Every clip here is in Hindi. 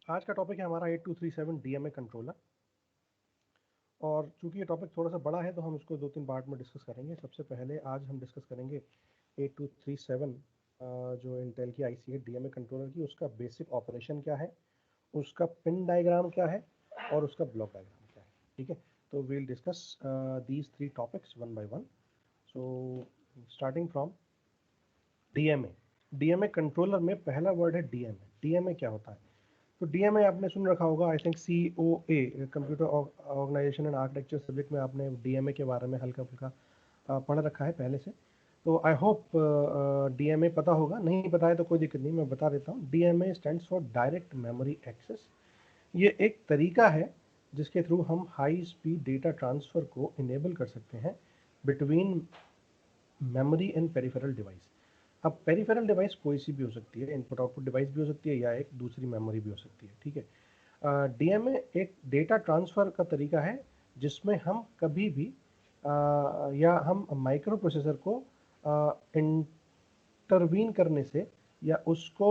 आज का टॉपिक है हमारा 8237 डीएमए कंट्रोलर। और चूंकि ये टॉपिक थोड़ा सा बड़ा है तो हम उसको 2-3 पार्ट में डिस्कस करेंगे। सबसे पहले आज हम डिस्कस करेंगे 8237 जो इंटेल की आईसी है डीएमए कंट्रोलर की, उसका बेसिक ऑपरेशन क्या है, उसका पिन डायग्राम क्या है और उसका ब्लॉक डायग्राम क्या है। ठीक है, तो we'll discuss these 3 topics one by one. So starting from DMA. DMA controller में पहला वर्ड है डीएमए। डीएमए क्या होता है? तो डीएमए आपने सुन रखा होगा, I think COA computer organization and architecture subject में आपने डीएमए के बारे में हल्का फुल्का पढ़ रखा है पहले से। तो आई होप डीएमए पता होगा, नहीं पता है तो कोई दिक्कत नहीं, मैं बता देता हूँ। DMA stands for direct memory access. ये एक तरीका है जिसके थ्रू हम हाई स्पीड डेटा ट्रांसफ़र को इनेबल कर सकते हैं between memory and peripheral device. अब पेरिफेरल डिवाइस कोई सी भी हो सकती है, इनपुट आउटपुट डिवाइस भी हो सकती है या एक दूसरी मेमोरी भी हो सकती है। ठीक है, डीएमए एक डेटा ट्रांसफ़र का तरीका है जिसमें हम कभी भी या हम माइक्रो प्रोसेसर को इंटरवीन करने से या उसको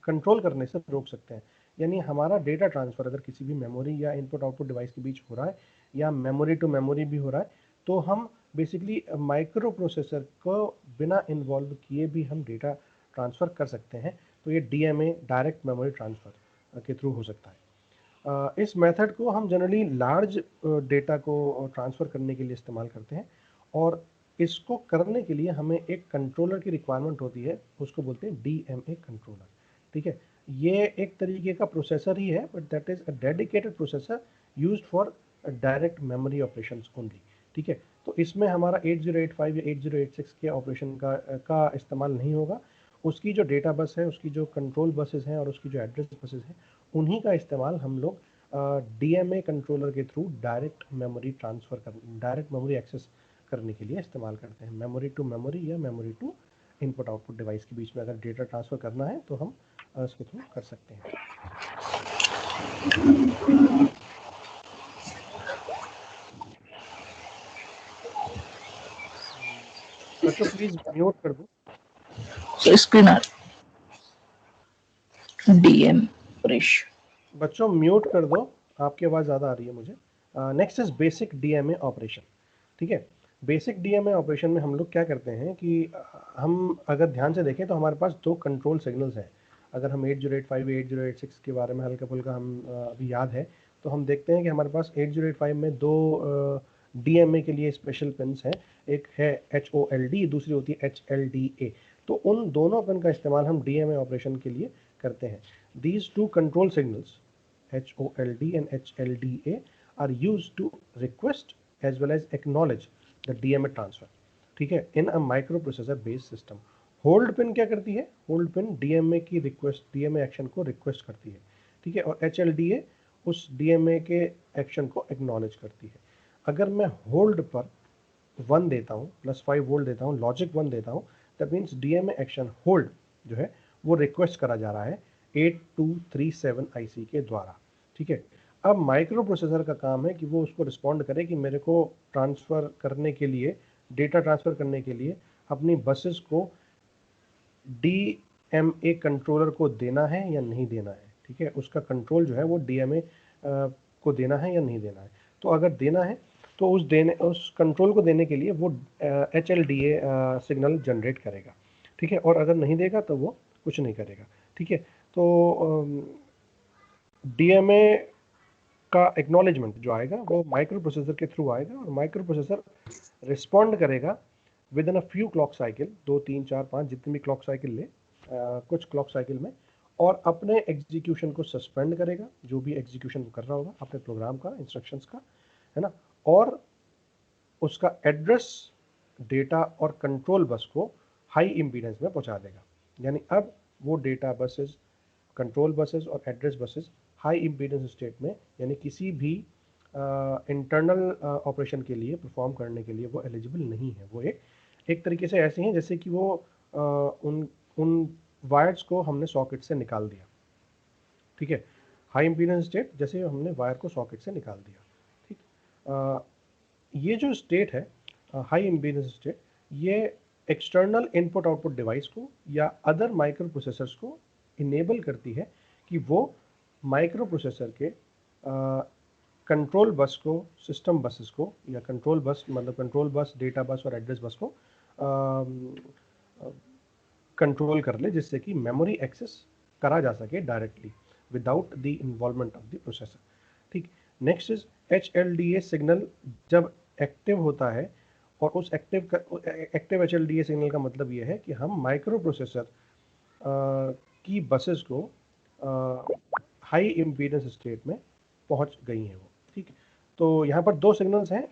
कंट्रोल करने से रोक सकते हैं। यानी हमारा डेटा ट्रांसफ़र अगर किसी भी मेमोरी या इनपुट आउटपुट डिवाइस के बीच हो रहा है या मेमोरी टू मेमोरी भी हो रहा है, तो हम बेसिकली माइक्रो प्रोसेसर को बिना इन्वॉल्व किए भी हम डेटा ट्रांसफ़र कर सकते हैं। तो ये डीएमए डायरेक्ट मेमोरी ट्रांसफ़र के थ्रू हो सकता है। इस मेथड को हम जनरली लार्ज डेटा को ट्रांसफ़र करने के लिए इस्तेमाल करते हैं और इसको करने के लिए हमें एक कंट्रोलर की रिक्वायरमेंट होती है, उसको बोलते हैं डीएमए कंट्रोलर। ठीक है, ये एक तरीके का प्रोसेसर ही है, but that is a dedicated processor used for direct memory operations only. ठीक है, तो इसमें हमारा 8085 या 8086 के ऑपरेशन का इस्तेमाल नहीं होगा। उसकी जो डेटा बस है, उसकी जो कंट्रोल बसेस हैं और उसकी जो एड्रेस बसेस हैं, उन्हीं का इस्तेमाल हम लोग डीएमए कंट्रोलर के थ्रू डायरेक्ट मेमोरी एक्सेस करने के लिए इस्तेमाल करते हैं। मेमोरी टू मेमोरी या memory to input output device के बीच में अगर डेटा ट्रांसफ़र करना है तो हम इसके थ्रू कर सकते हैं। बच्चों प्लीज म्यूट कर दो। Screen DM operation. बच्चों म्यूट कर दो, आपकी आवाज़ ज़्यादा आ रही है मुझे। Next is basic DMA operation. ठीक है, बेसिक डीएमए ऑपरेशन में हम लोग क्या करते हैं कि हम अगर ध्यान से देखें तो हमारे पास 2 कंट्रोल सिग्नल्स हैं। अगर हम 8085 8086 के बारे में हल्का फुल्का हम अभी याद है तो हम देखते हैं कि हमारे पास 8085 में 2 डीएमए के लिए स्पेशल पिन्स हैं। एक है HOLD, दूसरी होती है HLDA। तो उन दोनों पिन का इस्तेमाल हम डीएमए ऑपरेशन के लिए करते हैं। These two control signals, HOLD and HLDA, are used to request as well as acknowledge the DMA transfer. ठीक है, in a microprocessor based system. Hold pin क्या करती है? होल्ड पिन डीएमए की रिक्वेस्ट, डीएमए एक्शन को रिक्वेस्ट करती है। ठीक है, और एचएलडीए उस डीएमए के एक्शन को एक्नॉलेज करती है। अगर मैं होल्ड पर 1 देता हूँ, +5 वोल्ट देता हूँ, लॉजिक 1 देता हूँ, that means DMA action hold जो है वो रिक्वेस्ट करा जा रहा है 8237 आईसी के द्वारा। ठीक है, अब माइक्रो प्रोसेसर का काम है कि वो उसको रिस्पॉन्ड करे कि मेरे को ट्रांसफ़र करने के लिए, डेटा ट्रांसफ़र करने के लिए अपनी बसेस को डीएमए कंट्रोलर को देना है या नहीं देना है। ठीक है, उसका कंट्रोल जो है वो डीएमए को देना है या नहीं देना है। तो अगर देना है तो उस कंट्रोल को देने के लिए वो HLDA सिग्नल जनरेट करेगा। ठीक है, और अगर नहीं देगा तो वो कुछ नहीं करेगा। ठीक है, तो डीएमए का एक्नॉलेजमेंट जो आएगा वो माइक्रो प्रोसेसर के थ्रू आएगा और माइक्रो प्रोसेसर रिस्पॉन्ड करेगा with in a few clock cycle, 2 3 4 5 जितनी भी क्लॉक साइकिल ले, कुछ क्लॉक साइकिल में, और अपने एग्जीक्यूशन को सस्पेंड करेगा, जो भी एग्जीक्यूशन कर रहा होगा अपने प्रोग्राम का, इंस्ट्रक्शंस का, है ना, और उसका एड्रेस, डेटा और कंट्रोल बस को हाई इम्पीडेंस में पहुंचा देगा। यानी अब वो डेटा बसेस, कंट्रोल बसेस और address buses high impedance state में, यानी किसी भी इंटरनल ऑपरेशन के लिए परफॉर्म करने के लिए वो एलिजिबल नहीं है। वो एक तरीके से ऐसे हैं जैसे कि वो उन वायर्स को हमने सॉकेट से निकाल दिया। ठीक है, हाई इम्पीडेंस स्टेट जैसे हमने वायर को सॉकेट से निकाल दिया। ठीक, ये जो स्टेट है हाई इम्पीडेंस स्टेट, ये एक्सटर्नल इनपुट आउटपुट डिवाइस को या अदर माइक्रो प्रोसेसर्स को इनेबल करती है कि वो माइक्रो प्रोसेसर के कंट्रोल बस को, सिस्टम बसेस को, या कंट्रोल बस मतलब कंट्रोल बस, डेटा बस और एड्रेस बस को कंट्रोल कर ले, जिससे कि मेमोरी एक्सेस करा जा सके directly without the involvement of the processor. ठीक। नेक्स्ट इज HLDA सिग्नल जब एक्टिव होता है, और उस एक्टिव HLDA सिग्नल का मतलब ये है कि हम माइक्रो प्रोसेसर की बसेस को हाई इम्पीडेंस स्टेट में पहुंच गई हैं वो। ठीक। तो यहाँ पर दो सिग्नल्स हैं,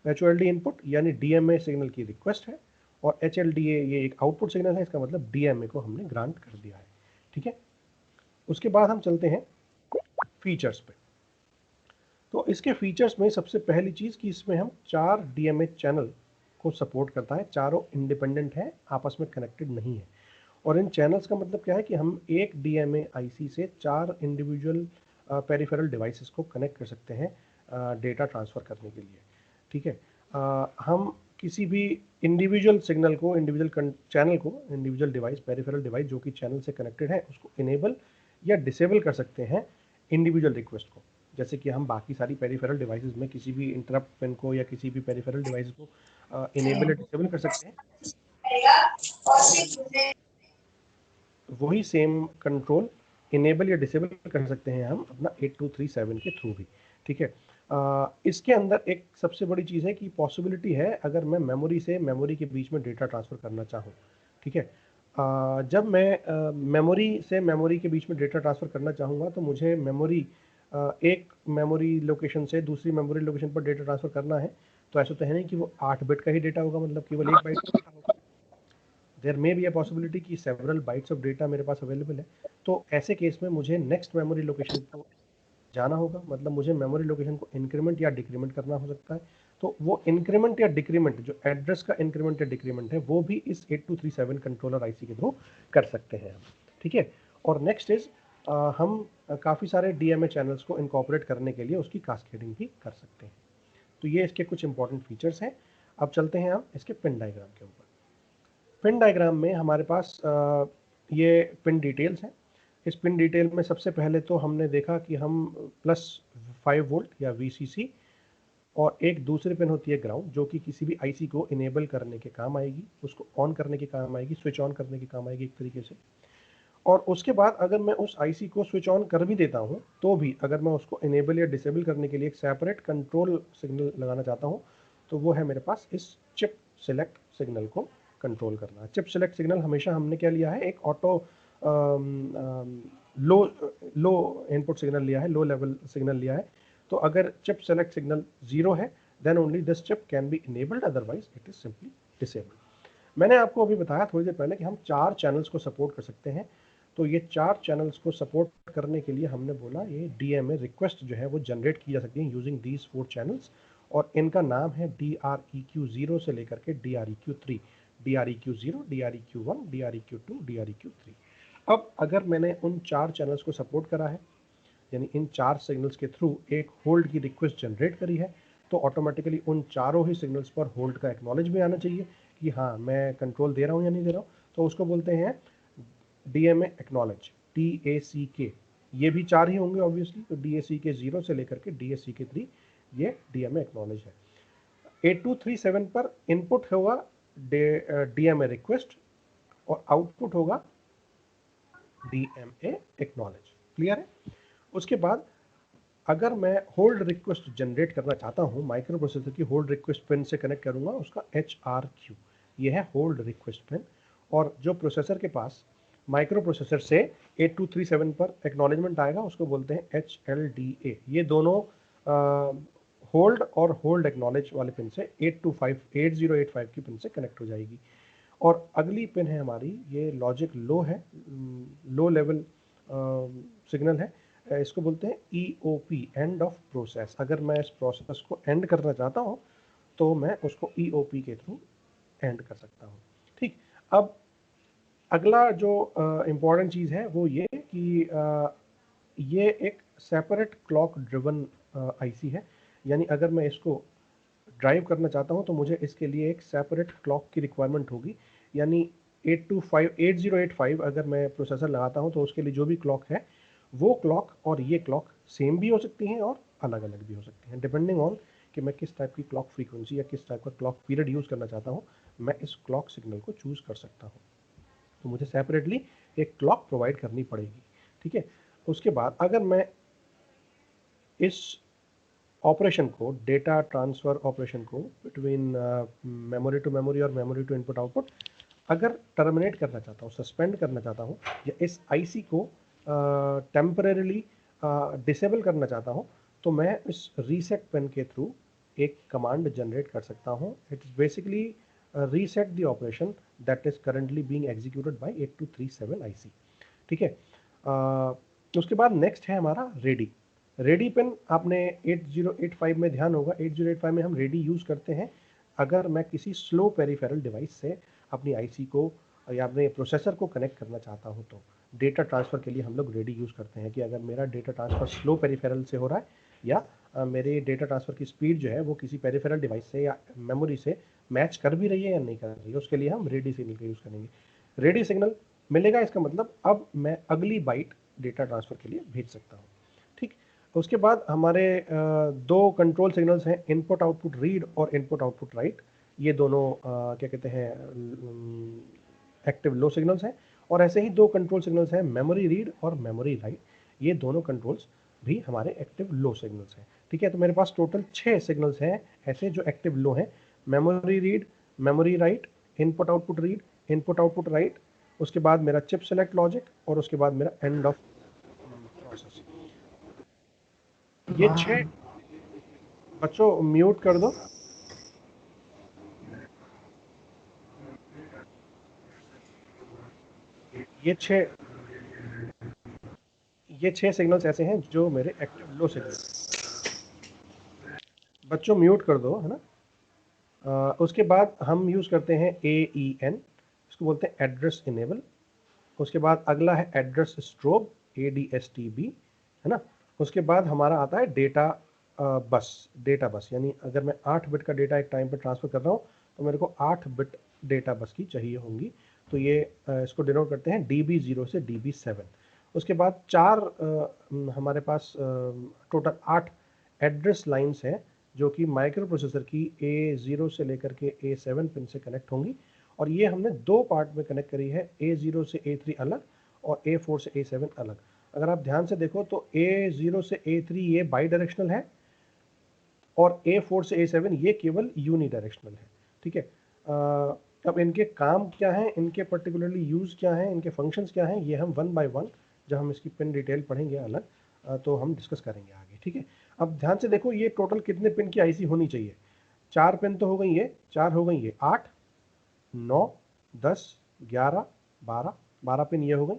HOLD इनपुट यानी DMA सिग्नल की रिक्वेस्ट है, और HLDA ये एक आउटपुट सिग्नल है, इसका मतलब DMA को हमने ग्रांट कर दिया है। ठीक है। उसके बाद हम चलते हैं फीचर्स पे। तो इसके फीचर्स में सबसे पहली चीज़ कि इसमें हम 4 DMA चैनल को सपोर्ट करता है, चारों इंडिपेंडेंट है, आपस में कनेक्टेड नहीं है। और इन चैनल्स का मतलब क्या है कि हम एक DMA IC से 4 इंडिविजुअल पेरिफेरल डिवाइसेस को कनेक्ट कर सकते हैं डेटा ट्रांसफ़र करने के लिए। ठीक है। हम किसी भी इंडिविजुअल सिग्नल को, इंडिविजुअल चैनल को, इंडिविजुअल डिवाइस, पेरिफेरल डिवाइस जो कि चैनल से कनेक्टेड है, उसको इनेबल या डिसेबल कर सकते हैं इंडिविजुअल रिक्वेस्ट को। जैसे कि हम बाकी सारी पेरिफेरल डिवाइसेस में किसी भी इंटरप्ट पिन को या किसी भी पेरिफेरल डिवाइस को इनेबल या डिसेबल कर सकते हैं। वही सेम कंट्रोल इनेबल या डिसेबल कर सकते हैं हम अपना 8237 के थ्रू भी। ठीक है। इसके अंदर एक सबसे बड़ी चीज़ है कि पॉसिबिलिटी है अगर मैं मेमोरी से मेमोरी के बीच में डेटा ट्रांसफ़र करना चाहूँ। ठीक है। जब मैं मेमोरी से मेमोरी के बीच में डेटा ट्रांसफ़र करना चाहूँगा तो मुझे एक मेमोरी लोकेशन से दूसरी मेमोरी लोकेशन पर डेटा ट्रांसफ़र करना है, तो ऐसा तो है नहीं कि वो 8 बिट का ही डेटा होगा, मतलब केवल 1 बाइट का डेटा होगा। There may be a possibility कि सेवरल बाइट्स ऑफ डेटा मेरे पास अवेलेबल है। तो ऐसे केस में मुझे नेक्स्ट मेमोरी लोकेशन को जाना होगा, मतलब मुझे मेमोरी लोकेशन को इंक्रीमेंट या डिक्रीमेंट करना हो सकता है। तो वो इंक्रीमेंट या डिक्रीमेंट, जो एड्रेस का इंक्रीमेंट या डिक्रीमेंट है, वो भी इस 8237 कंट्रोलर आईसी के थ्रू कर सकते हैं हम। ठीक है। और नेक्स्ट इज हम काफ़ी सारे DMA चैनल्स को इनकॉर्पोरेट करने के लिए उसकी कास्केडिंग भी कर सकते हैं। तो ये इसके कुछ इंपॉर्टेंट फीचर्स हैं। अब चलते हैं हम इसके पिन डायग्राम के ऊपर। पिन डायग्राम में हमारे पास ये पिन डिटेल्स हैं। इस पिन डिटेल में सबसे पहले तो हमने देखा कि हम +5 वोल्ट या VCC, और एक दूसरी पिन होती है ग्राउंड, जो कि किसी भी IC को इनेबल करने के काम आएगी, उसको ऑन करने के काम आएगी, स्विच ऑन करने के काम आएगी एक तरीके से। और उसके बाद अगर मैं उस IC को स्विच ऑन कर भी देता हूँ, तो भी अगर मैं उसको इनेबल या डिसेबल करने के लिए एक सेपरेट कंट्रोल सिग्नल लगाना चाहता हूँ, तो वो है मेरे पास इस चिप सिलेक्ट सिग्नल को कंट्रोल करना। चिप सिलेक्ट सिग्नल हमेशा हमने क्या लिया है, एक ऑटो लो इनपुट सिग्नल लिया है, लो लेवल सिग्नल लिया है। तो अगर चिप सेलेक्ट सिग्नल 0 है, then only this chip can be enabled, otherwise it is simply disabled. मैंने आपको अभी बताया थोड़ी देर पहले कि हम 4 चैनल्स को सपोर्ट कर सकते हैं। तो ये 4 चैनल्स को सपोर्ट करने के लिए हमने बोला ये DMA रिक्वेस्ट जो है वो जनरेट की जा सकती है यूजिंग दीज 4 चैनल्स, और इनका नाम है DREQ0 से लेकर के DREQ3, DREQ0, DREQ1, DREQ2, DREQ3। अब अगर मैंने उन 4 चैनल्स को सपोर्ट करा है, यानी इन 4 सिग्नल्स के थ्रू एक होल्ड की रिक्वेस्ट जनरेट करी है, तो ऑटोमेटिकली उन चारों ही सिग्नल्स पर होल्ड का एक्नॉलेज भी आना चाहिए कि हाँ मैं कंट्रोल दे रहा हूँ या नहीं दे रहा हूँ। तो उसको बोलते हैं DMA एक्नॉलेज, DACK। ये भी 4 ही होंगे ऑब्वियसली, तो DACK 0 से लेकर के DACK 3 ये DMA एक्नॉलेज है। 8237 पर इनपुट होगा DMA रिक्वेस्ट और आउटपुट होगा DMA एक्नॉलेज। क्लियर है? उसके बाद अगर मैं होल्ड रिक्वेस्ट जनरेट करना चाहता हूँ, माइक्रो प्रोसेसर की होल्ड रिक्वेस्ट पिन से कनेक्ट करूँगा उसका HRQ, ये है होल्ड रिक्वेस्ट पिन। और जो प्रोसेसर के पास माइक्रो प्रोसेसर से 8237 पर एक्नॉलेजमेंट आएगा उसको बोलते हैं HLDA। ये दोनों होल्ड और होल्ड एक्नॉलेज वाले पिन से 8085 की पिन से कनेक्ट हो जाएगी। और अगली पिन है हमारी, ये लॉजिक लो है, लो लेवल सिग्नल है, इसको बोलते हैं EOP, एंड ऑफ प्रोसेस। अगर मैं इस प्रोसेस को एंड करना चाहता हूँ तो मैं उसको EOP के थ्रू एंड कर सकता हूँ। ठीक। अब अगला जो इम्पॉर्टेंट चीज़ है वो ये कि ये एक सेपरेट क्लॉक ड्रिवन IC है, यानी अगर मैं इसको ड्राइव करना चाहता हूँ तो मुझे इसके लिए एक सेपरेट क्लॉक की रिक्वायरमेंट होगी। यानी 8085 अगर मैं प्रोसेसर लगाता हूँ तो उसके लिए जो भी क्लॉक है वो क्लॉक और ये क्लॉक सेम भी हो सकती हैं और अलग अलग भी हो सकती हैं, डिपेंडिंग ऑन कि मैं किस टाइप की क्लॉक फ्रीक्वेंसी या किस टाइप का क्लॉक पीरियड यूज़ करना चाहता हूँ, मैं इस क्लॉक सिग्नल को चूज़ कर सकता हूँ। तो मुझे सेपरेटली एक क्लॉक प्रोवाइड करनी पड़ेगी, ठीक है। उसके बाद अगर मैं इस ऑपरेशन को, डेटा ट्रांसफ़र ऑपरेशन को बिटवीन मेमोरी टू मेमोरी और मेमोरी टू इनपुट आउटपुट अगर टर्मिनेट करना चाहता हूँ, सस्पेंड करना चाहता हूँ, या इस आईसी को टेम्परेरीली डिसेबल करना चाहता हूँ, तो मैं इस रीसेट पेन के थ्रू एक कमांड जनरेट कर सकता हूँ। It is basically reset the operation that is currently being executed by 8237 IC, ठीक है। उसके बाद नेक्स्ट है हमारा रेडी। रेडी पेन आपने 8085 में ध्यान होगा, 8085 में हम रेडी यूज़ करते हैं अगर मैं किसी स्लो पेरिफेरल डिवाइस से अपनी आईसी को या अपने प्रोसेसर को कनेक्ट करना चाहता हूँ। तो डेटा ट्रांसफ़र के लिए हम लोग रेडी यूज़ करते हैं कि अगर मेरा डेटा ट्रांसफ़र स्लो पेरिफेरल से हो रहा है या मेरे डेटा ट्रांसफ़र की स्पीड जो है वो किसी पेरिफेरल डिवाइस से या मेमोरी से मैच कर भी रही है या नहीं कर रही है, उसके लिए हम रेडी सिग्नल का यूज़ करेंगे। रेडी सिग्नल मिलेगा, इसका मतलब अब मैं अगली बाइट डेटा ट्रांसफ़र के लिए भेज सकता हूँ, ठीक। उसके बाद हमारे दो कंट्रोल सिग्नल्स हैं, इनपुट आउटपुट रीड और इनपुट आउटपुट राइट। ये दोनों क्या कहते हैं, एक्टिव लो सिग्नल्स हैं। और ऐसे ही दो कंट्रोल सिग्नल्स हैं, मेमोरी रीड और मेमोरी राइट। ये दोनों कंट्रोल्स भी हमारे एक्टिव लो सिग्नल्स हैं, ठीक है। तो मेरे पास टोटल 6 सिग्नल्स हैं ऐसे जो एक्टिव लो हैं, memory read, memory write, input output read, input output right, उसके बाद मेरा चिप सेलेक्ट लॉजिक और उसके बाद मेरा एंड ऑफ प्रोसेस। ये 6 बच्चों म्यूट कर दो। ये 6 सिग्नल्स ऐसे हैं जो मेरे एक्टिव लो सिग्नल। बच्चों म्यूट कर दो, है ना। उसके बाद हम यूज़ करते हैं AEN, इसको बोलते हैं एड्रेस इनेबल। उसके बाद अगला है एड्रेस स्ट्रोब, ADSTB, है ना। उसके बाद हमारा आता है डेटा बस, यानी अगर मैं 8 बिट का डेटा एक टाइम पर ट्रांसफ़र कर रहा हूँ तो मेरे को 8 बिट डेटा बस की चाहिए होंगी। तो ये इसको डिनोट करते हैं DB0 से DB7। उसके बाद 4 हमारे पास टोटल 8 एड्रेस लाइंस हैं जो कि माइक्रो प्रोसेसर की A0 से लेकर के A7 पिन से कनेक्ट होंगी। और ये हमने दो पार्ट में कनेक्ट करी है, A0 से A3 अलग और A4 से A7 अलग। अगर आप ध्यान से देखो तो A0 से A3 ये बाई डायरेक्शनल है और A4 से A7 ये केवल यूनी डायरेक्शनल है, ठीक है। अब इनके काम क्या हैं, इनके पर्टिकुलरली यूज़ क्या हैं, इनके फंक्शंस क्या हैं, ये हम वन बाय वन जब हम इसकी पिन डिटेल पढ़ेंगे अलग तो हम डिस्कस करेंगे आगे, ठीक है। अब ध्यान से देखो ये टोटल कितने पिन की आईसी होनी चाहिए। 4 पिन तो हो गई ये, 4 हो गई ये, 8, 9, 10, 11, 12 पिन ये हो गई,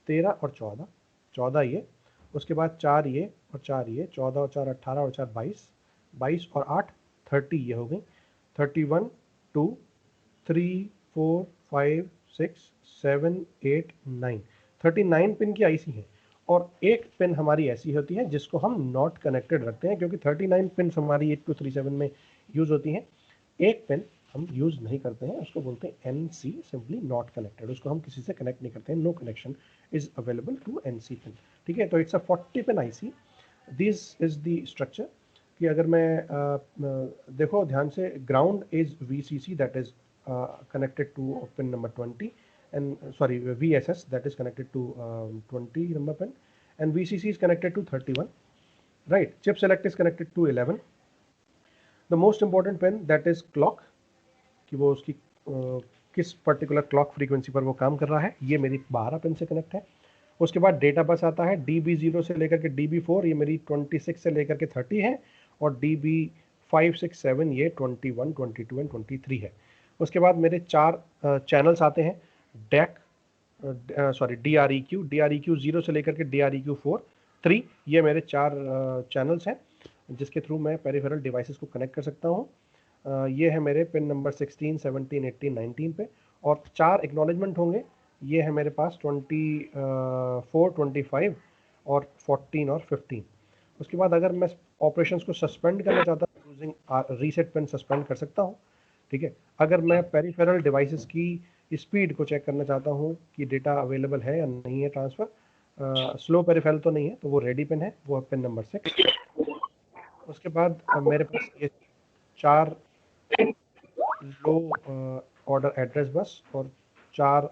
13 और 14 ये, उसके बाद 4 ये और 4 ये, 14 और 4 18 और 4 22, 22 और 8 30 ये हो गई, 31, 2, 3, 4, 5, 6, 7, 8, 9, 39 पिन की आईसी है। और एक पिन हमारी ऐसी होती है जिसको हम नॉट कनेक्टेड रखते हैं क्योंकि 39 पिन हमारी 8237 में यूज़ होती हैं। एक पिन हम यूज़ नहीं करते हैं, उसको बोलते हैं NC, सिंपली नॉट कनेक्टेड। उसको हम किसी से कनेक्ट नहीं करते हैं, no connection is available to NC pin, ठीक है। तो it's a 40 pin IC. This is the structure कि अगर मैं देखो ध्यान से, ground is VCC that is connected to pin number 20 and sorry VSS that is connected to 20 number pin and VCC is connected to 31, right. Chip select is connected to 11. The most important pin that is clock कि वो उसकी किस पर्टिकुलर क्लॉक फ्रीक्वेंसी पर वो काम कर रहा है, ये मेरी 12 पिन से कनेक्ट है। उसके बाद डेटा बस आता है, DB0 से लेकर के DB4 ये मेरी 26 से लेकर के 30 है और DB5, 6, 7 ये 21, 22 एंड 23 है। उसके बाद मेरे 4 चैनल्स आते हैं, DAC DREQ 0 से लेकर के DREQ 3 ये मेरे 4 चैनल्स हैं जिसके थ्रू मैं पेरिफेरल डिवाइसेस को कनेक्ट कर सकता हूँ। ये है मेरे पिन नंबर 16, 17, 18, 19 पे। और 4 एक्नॉलेजमेंट होंगे, ये है मेरे पास 24, 25 और 14 और 15। उसके बाद अगर मैं ऑपरेशंस को सस्पेंड करना चाहता हूँ यूजिंग रीसेट पिन सस्पेंड कर सकता हूँ, ठीक है। अगर मैं पेरिफेरल डिवाइसेस की स्पीड को चेक करना चाहता हूँ कि डेटा अवेलेबल है या नहीं है ट्रांसफ़र। स्लो पेरिफेरल तो नहीं है, तो वो रेडी पिन है, वो पिन नंबर 6। उसके बाद मेरे पास ये 4 लो ऑर्डर एड्रेस बस और 4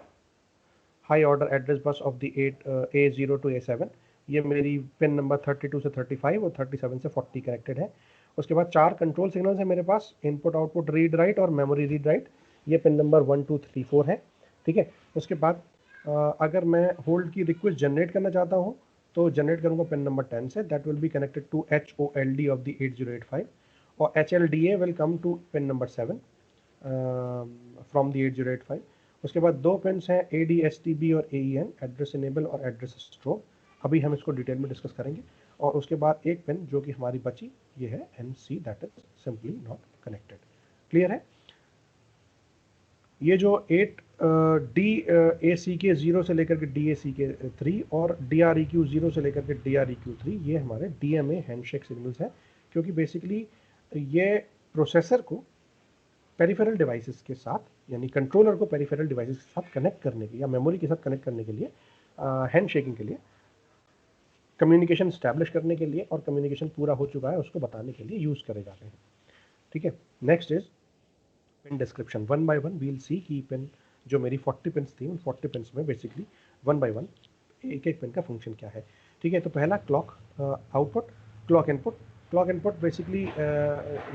high order address bus of the 8 A0 to A7। ये मेरी पिन नंबर 32 से 35 और 37 से 40 कनेक्टेड है। उसके बाद 4 कंट्रोल सिग्नल्स हैं मेरे पास, इनपुट आउटपुट रीड राइट और मेमोरी रीड राइट। ये पिन नंबर 1 2 3 4 है, ठीक है। उसके बाद अगर मैं होल्ड की रिक्वेस्ट जनरेट करना चाहता हूँ तो जनरेट करूँगा पिन नंबर 10 से, that will be connected to HOLD of the 8085 और HLDA will come to pin number 7 from the 8085। उसके बाद 2 पिन्स हैं ADSTB और AEN, एड्रेस इनेबल और एड्रेस स्ट्रोब। अभी हम इसको डिटेल में डिस्कस करेंगे। और उसके बाद एक पिन जो कि हमारी बची, ये है NC, that is simply not connected. Clear है? ये जो 8 DACK 0 से लेकर के DACK 3 और DREQ 0 से लेकर के DREQ 3, ये हमारे DMA हैंडशेक सिग्नल्स हैं, क्योंकि बेसिकली ये प्रोसेसर को पेरिफेरल डिवाइसेस के साथ, यानी कंट्रोलर को पेरिफेरल डिवाइसेस के साथ कनेक्ट करने के या मेमोरी के साथ कनेक्ट करने के लिए, हैंड शेकिंग के लिए, कम्युनिकेशन स्टैब्लिश करने के लिए और कम्युनिकेशन पूरा हो चुका है उसको बताने के लिए यूज़ करे जाते हैं, ठीक है। Next is pin description. 1 by 1 we'll see की पिन जो मेरी 40 पिन्स थी, उन 40 पिन्स में बेसिकली 1 बाय 1 एक एक पिन का फंक्शन क्या है, ठीक है। तो पहला clock output, clock input. Clock input basically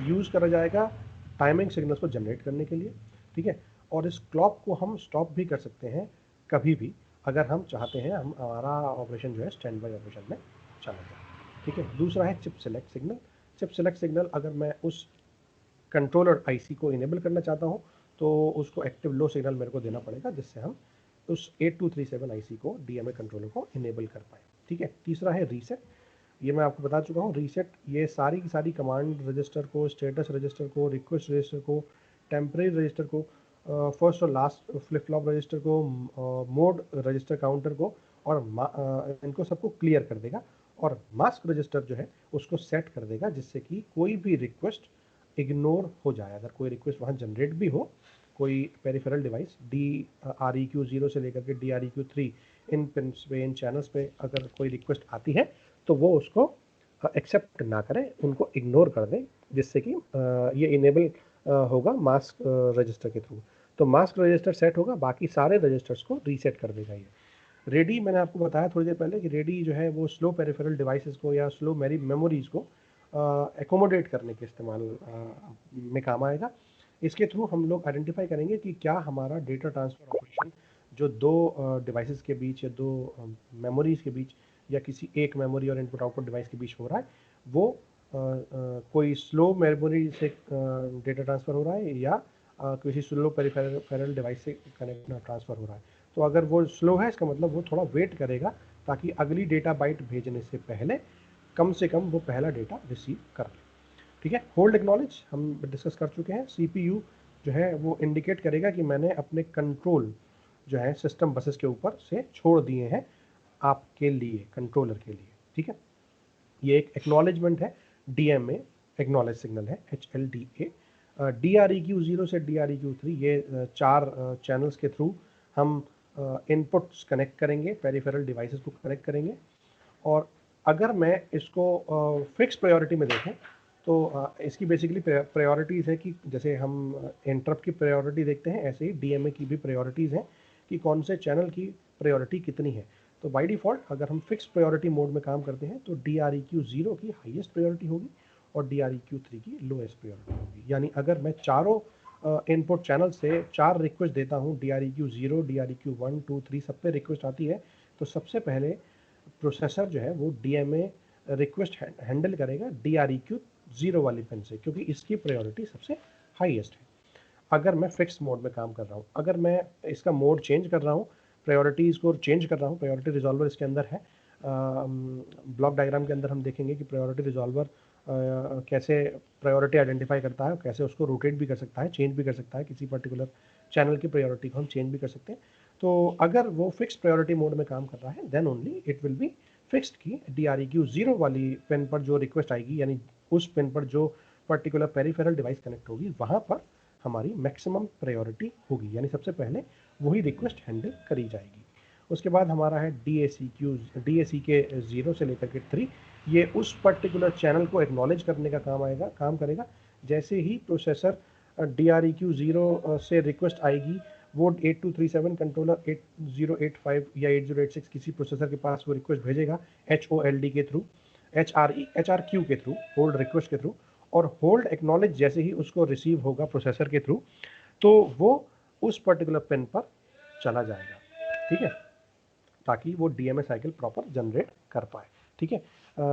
use करा जाएगा टाइमिंग सिग्नल्स को जनरेट करने के लिए, ठीक है। और इस क्लॉक को हम स्टॉप भी कर सकते हैं कभी भी, अगर हम चाहते हैं हम हमारा ऑपरेशन जो है स्टैंड बाई ऑपरेशन में चला जाए, ठीक है। दूसरा है chip select signal. Chip select signal अगर मैं उस कंट्रोलर आईसी को इनेबल करना चाहता हूँ तो उसको एक्टिव लो सिग्नल मेरे को देना पड़ेगा, जिससे हम उस 8237 आईसी को डीएमए कंट्रोलर को इनेबल कर पाए, ठीक है। तीसरा है रीसेट। ये मैं आपको बता चुका हूँ, रीसेट ये सारी की सारी कमांड रजिस्टर को, स्टेटस रजिस्टर को, रिक्वेस्ट रजिस्टर को, टेम्परेरी रजिस्टर को, फर्स्ट और लास्ट फ्लिप फ्लॉप रजिस्टर को, मोड रजिस्टर काउंटर को और इनको सबको क्लियर कर देगा। और मास्क रजिस्टर जो है उसको सेट कर देगा, जिससे कि कोई भी रिक्वेस्ट इग्नोर हो जाए। अगर कोई रिक्वेस्ट वहाँ जनरेट भी हो, कोई पेरिफेरल डिवाइस DREQ 0 से लेकर के DREQ 3 इन पिन्स पे, इन चैनल्स पे अगर कोई रिक्वेस्ट आती है तो वो उसको एक्सेप्ट ना करें, उनको इग्नोर कर दें, जिससे कि ये इनेबल होगा मास्क रजिस्टर के थ्रू। तो मास्क रजिस्टर सेट होगा, बाकी सारे रजिस्टर्स को रीसेट कर देगा ये। रेडी मैंने आपको बताया थोड़ी देर पहले कि रेडी जो है वो स्लो पेरिफेरल डिवाइसेस को या स्लो मेमोरीज को एकोमोडेट करने के इस्तेमाल में काम आएगा। इसके थ्रू हम लोग आइडेंटिफाई करेंगे कि क्या हमारा डेटा ट्रांसफ़र ऑपरेशन जो दो डिवाइसेस के बीच या दो मेमोरीज के बीच या किसी एक मेमोरी और इनपुट आउटपुट डिवाइस के बीच हो रहा है, वो कोई स्लो मेमोरी से डेटा ट्रांसफ़र हो रहा है या किसी स्लो पेरिफेरल डिवाइस से कनेक्ट ट्रांसफ़र हो रहा है। तो अगर वो स्लो है, इसका मतलब वो थोड़ा वेट करेगा ताकि अगली डेटा बाइट भेजने से पहले कम से कम वो पहला डेटा रिसीव कर ले, ठीक है। होल्ड एक्नॉलेज हम डिस्कस कर चुके हैं। CPU जो है वो इंडिकेट करेगा कि मैंने अपने कंट्रोल जो है सिस्टम बसेस के ऊपर से छोड़ दिए हैं आपके लिए, कंट्रोलर के लिए, ठीक है। ये एक एक्नॉलेजमेंट है, DMA एक्नॉलेज सिग्नल है, HLDA। DREQ 0 से DREQ 3 ये 4 चैनल्स के थ्रू हम इनपुट्स कनेक्ट करेंगे, पेरिफेरल डिवाइसेस को कनेक्ट करेंगे। और अगर मैं इसको फिक्स प्रायोरिटी में देखें तो इसकी बेसिकली प्रायोरिटीज़ है कि जैसे हम इंटरप्ट की प्रायोरिटी देखते हैं, ऐसे ही DMA की भी प्रायोरिटीज़ हैं कि कौन से चैनल की प्रायोरिटी कितनी है। तो बाय डिफ़ॉल्ट अगर हम फिक्स प्रायोरिटी मोड में काम करते हैं तो DREQ 0 की हाईएस्ट प्रायोरिटी होगी और DREQ 3 की लोएस्ट प्रायोरिटी होगी। यानी अगर मैं चारों इनपुट चैनल से 4 रिक्वेस्ट देता हूँ, DREQ 0, DREQ 1, 2, 3 सब पे रिक्वेस्ट आती है, तो सबसे पहले प्रोसेसर जो है वो DMA रिक्वेस्ट हैंडल करेगा DREQ 0 वाली पिन से, क्योंकि इसकी प्रायोरिटी सबसे हाईएस्ट है। अगर मैं फिक्स मोड में काम कर रहा हूँ, अगर मैं इसका मोड चेंज कर रहा हूँ, प्रायोरिटीज़ को चेंज कर रहा हूँ, प्रायोरिटी रिजॉल्वर इसके अंदर है। ब्लॉक डायग्राम के अंदर हम देखेंगे कि प्रायोरिटी रिजॉल्वर कैसे प्रायोरिटी आइडेंटिफाई करता है, कैसे उसको रोटेट भी कर सकता है, चेंज भी कर सकता है, किसी पर्टिकुलर चैनल की प्रायोरिटी को हम चेंज भी कर सकते हैं। तो अगर वो फिक्स प्रायोरिटी मोड में काम कर रहा है, then only it will be fixed की DREQ 0 वाली पिन पर जो रिक्वेस्ट आएगी, यानी उस पिन पर जो पर्टिकुलर पेरिफेरल डिवाइस कनेक्ट होगी, वहाँ पर हमारी मैक्सिमम प्रायोरिटी होगी, यानी सबसे पहले वही रिक्वेस्ट हैंडल करी जाएगी। उसके बाद हमारा है DAC के 0 से लेकर के 3, ये उस पर्टिकुलर चैनल को एक्नॉलेज करने का काम करेगा। जैसे ही प्रोसेसर DREQ 0 से रिक्वेस्ट आएगी, वो 8237 कंट्रोलर 8085 या 8086 किसी प्रोसेसर के पास वो रिक्वेस्ट भेजेगा HOLD के थ्रू, HRQ के थ्रू, होल्ड रिक्वेस्ट के थ्रू, और होल्ड एक्नॉलेज जैसे ही उसको रिसीव होगा प्रोसेसर के थ्रू, तो वो उस पर्टिकुलर पिन पर चला जाएगा, ठीक है, ताकि वो DMA साइकिल प्रॉपर जनरेट कर पाए, ठीक है।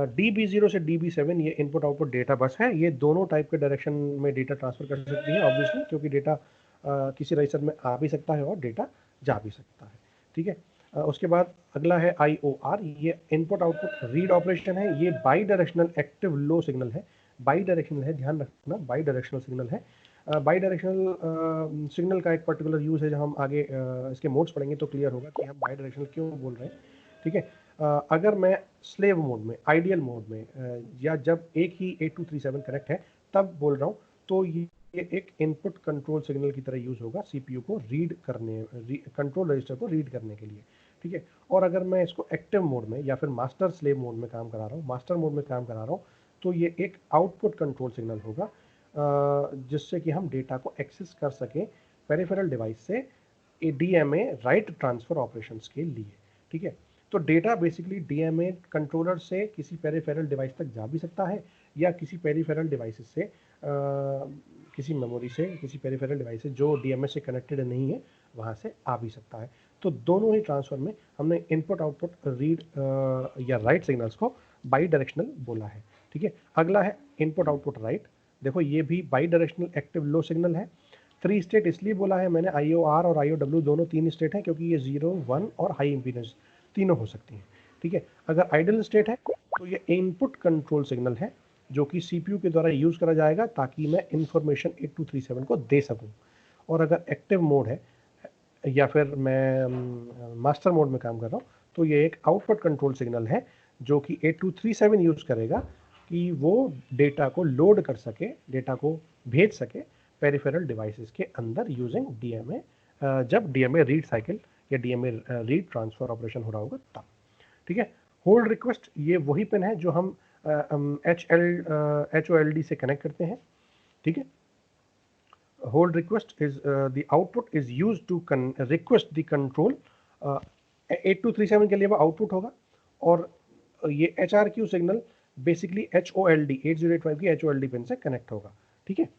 DB0 से DB7 ये इनपुट आउटपुट डेटा बस है, ये दोनों टाइप के डायरेक्शन में डेटा ट्रांसफर कर सकती है ऑब्वियसली, क्योंकि डेटा किसी रजिस्टर में आ भी सकता है और डेटा जा भी सकता है, ठीक है। उसके बाद अगला है IOR, ये इनपुट आउटपुट रीड ऑपरेशन है, ये by directional active low signal है, बाई डायरेक्शनल है, ध्यान रखना बाई डायरेक्शनल सिग्नल है। बाई डायरेक्शनल सिग्नल का एक पर्टिकुलर यूज़ है, जब हम आगे इसके मोड्स पढ़ेंगे तो क्लियर होगा कि हम बाई डायरेक्शनल क्यों बोल रहे हैं, ठीक है। अगर मैं स्लेव मोड में, आइडियल मोड में, या जब एक ही 8237 कनेक्ट है तब बोल रहा हूँ, तो ये एक इनपुट कंट्रोल सिग्नल की तरह यूज़ होगा CPU को कंट्रोल रजिस्टर को रीड करने के लिए, ठीक है। और अगर मैं इसको एक्टिव मोड में या फिर मास्टर स्लेव मोड में काम करा रहा हूँ, तो ये एक आउटपुट कंट्रोल सिग्नल होगा, जिससे कि हम डेटा को एक्सेस कर सकें पेरिफेरल डिवाइस से DMA राइट ट्रांसफ़र ऑपरेशंस के लिए, ठीक है। तो डेटा बेसिकली DMA कंट्रोलर से किसी पेरिफेरल डिवाइस तक जा भी सकता है, या किसी पेरिफेरल डिवाइस से किसी मेमोरी से, किसी पेरिफेरल डिवाइस से जो DMA से कनेक्टेड नहीं है वहाँ से आ भी सकता है। तो दोनों ही ट्रांसफ़र में हमने इनपुट आउटपुट रीड या राइट सिग्नल्स को बाई डायरेक्शनल बोला है, ठीक है। अगला है इनपुट आउटपुट राइट, देखो ये भी by directional active low signal है। 3 स्टेट इसलिए बोला है मैंने, IOR और IOW दोनों 3 स्टेट हैं, क्योंकि ये 0, 1 और हाई इम्पीडेंस तीनों हो सकती हैं, ठीक है। अगर आइडल स्टेट है तो ये इनपुट कंट्रोल सिग्नल है, जो कि CPU के द्वारा यूज़ करा जाएगा ताकि मैं इंफॉर्मेशन 8237 को दे सकूं। और अगर एक्टिव मोड है या फिर मैं मास्टर मोड में काम कर रहा हूँ, तो ये एक आउटपुट कंट्रोल सिग्नल है, जो कि 8237 यूज़ करेगा कि वो डेटा को लोड कर सके, डेटा को भेज सके पेरिफेरल डिवाइसेस के अंदर यूजिंग DMA, जब DMA रीड साइकिल या DMA रीड ट्रांसफ़र ऑपरेशन हो रहा होगा तब, ठीक है। होल्ड रिक्वेस्ट ये वही पिन है जो हम HOLD से कनेक्ट करते हैं, ठीक है। Hold request is the output is use to request the control, 8237 के लिए वो आउटपुट होगा, और ये HRQ सिग्नल बेसिकली HOLD 8085 की HOLD पिन से कनेक्ट होगा, ठीक है।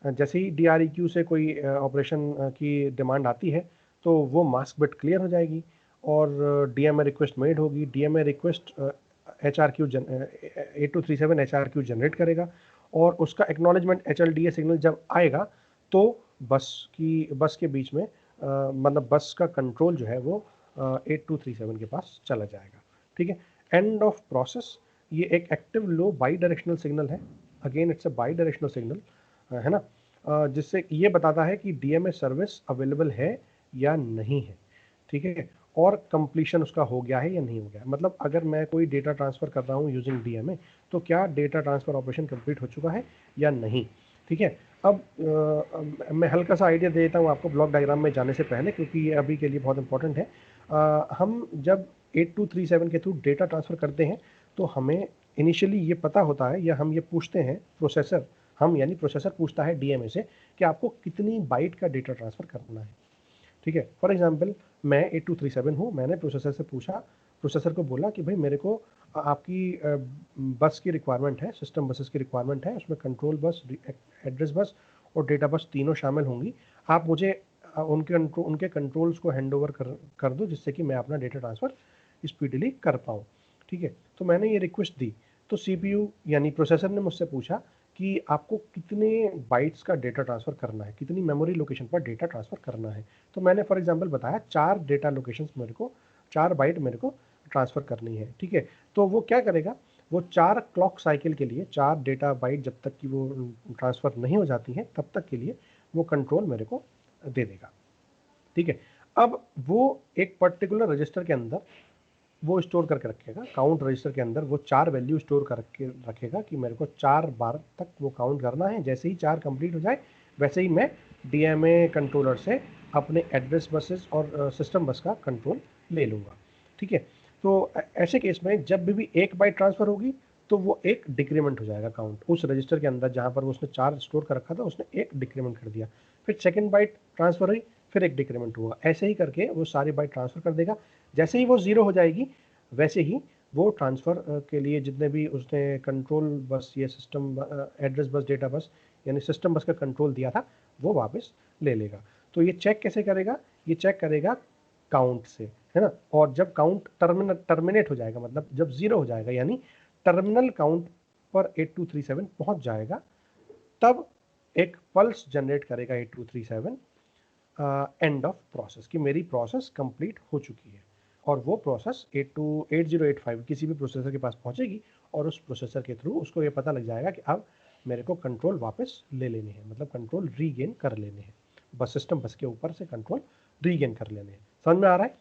जैसे ही DREQ से कोई ऑपरेशन की डिमांड आती है तो वो मास्क बिट क्लियर हो जाएगी और DMA रिक्वेस्ट मेड होगी। DMA request HRQ 8237 HRQ generate करेगा, और उसका एक्नॉलेजमेंट HLDA सिग्नल जब आएगा तो बस के बीच में मतलब बस का कंट्रोल जो है वो 8237 के पास चला जाएगा, ठीक है। एंड ऑफ प्रोसेस ये एक active low bidirectional signal है, again it's a bidirectional signal, है ना, जिससे ये बताता है कि DMA सर्विस अवेलेबल है या नहीं है, ठीक है, और कंप्लीशन उसका हो गया है या नहीं हो गया। मतलब अगर मैं कोई डेटा ट्रांसफ़र कर रहा हूँ यूजिंग DMA, तो क्या डेटा ट्रांसफ़र ऑपरेशन कंप्लीट हो चुका है या नहीं, ठीक है। अब मैं हल्का सा आइडिया दे देता हूँ आपको ब्लॉक डायग्राम में जाने से पहले, क्योंकि ये अभी के लिए बहुत इंपॉर्टेंट है। हम जब 8237 के थ्रू डेटा ट्रांसफ़र करते हैं तो हमें इनिशियली ये पता होता है, या हम ये पूछते हैं प्रोसेसर, यानी प्रोसेसर पूछता है DMA से कि आपको कितनी बाइट का डेटा ट्रांसफ़र करना है, ठीक है। फॉर एग्जांपल मैं 8237 हूँ, मैंने प्रोसेसर से पूछा, प्रोसेसर को बोला कि भाई मेरे को आपकी बस की रिक्वायरमेंट है, सिस्टम बसेस की रिक्वायरमेंट है, उसमें कंट्रोल बस, एड्रेस बस और डेटा बस तीनों शामिल होंगी। आप मुझे उनके कंट्रोल्स को हैंड ओवर कर दो, जिससे कि मैं अपना डेटा ट्रांसफ़र स्पीडली कर पाऊँ, ठीक है। तो मैंने ये रिक्वेस्ट दी, तो CPU यानी प्रोसेसर ने मुझसे पूछा कि आपको कितने बाइट्स का डेटा ट्रांसफ़र करना है, कितनी मेमोरी लोकेशन पर डेटा ट्रांसफ़र करना है। तो मैंने फॉर एग्जांपल बताया 4 डेटा लोकेशंस मेरे को, 4 बाइट मेरे को ट्रांसफ़र करनी है, ठीक है। तो वो क्या करेगा, वो 4 क्लॉक साइकिल के लिए 4 डेटा बाइट जब तक कि वो ट्रांसफ़र नहीं हो जाती हैं तब तक के लिए वो कंट्रोल मेरे को दे देगा, ठीक है। अब वो एक पर्टिकुलर रजिस्टर के अंदर वो स्टोर करके रखेगा, काउंट रजिस्टर के अंदर वो 4 वैल्यू स्टोर करके रखेगा कि मेरे को 4 बार तक वो काउंट करना है। जैसे ही 4 कंप्लीट हो जाए वैसे ही मैं डीएमए कंट्रोलर से अपने एड्रेस बसेस और सिस्टम बस का कंट्रोल ले लूँगा। ठीक है, तो ऐसे केस में जब भी एक बाइट ट्रांसफ़र होगी तो वो एक डिक्रीमेंट हो जाएगा काउंट उस रजिस्टर के अंदर, जहाँ पर वो उसने 4 स्टोर कर रखा था उसने एक डिक्रीमेंट कर दिया। फिर सेकंड बाइट ट्रांसफ़र हुई, फिर एक डिक्रीमेंट हुआ, ऐसे ही करके वो सारी बाइट ट्रांसफ़र कर देगा। जैसे ही वो 0 हो जाएगी वैसे ही वो ट्रांसफ़र के लिए जितने भी उसने कंट्रोल बस या system address bus, data bus यानी सिस्टम बस का कंट्रोल दिया था वो वापस ले लेगा। तो ये चेक कैसे करेगा? ये चेक करेगा काउंट से, है ना। और जब काउंट टर्मिनेट हो जाएगा, मतलब जब 0 हो जाएगा यानी टर्मिनल काउंट पर 8237 पहुंच जाएगा, तब एक पल्स जनरेट करेगा 8237 एंड ऑफ प्रोसेस कि मेरी प्रोसेस कंप्लीट हो चुकी है। और वो प्रोसेस 8085 किसी भी प्रोसेसर के पास पहुंचेगी और उस प्रोसेसर के थ्रू उसको ये पता लग जाएगा कि अब मेरे को कंट्रोल वापस ले लेने हैं, मतलब कंट्रोल रीगेन कर लेने हैं, बस सिस्टम बस के ऊपर से कंट्रोल रीगेन कर लेने हैं। समझ में आ रहा है?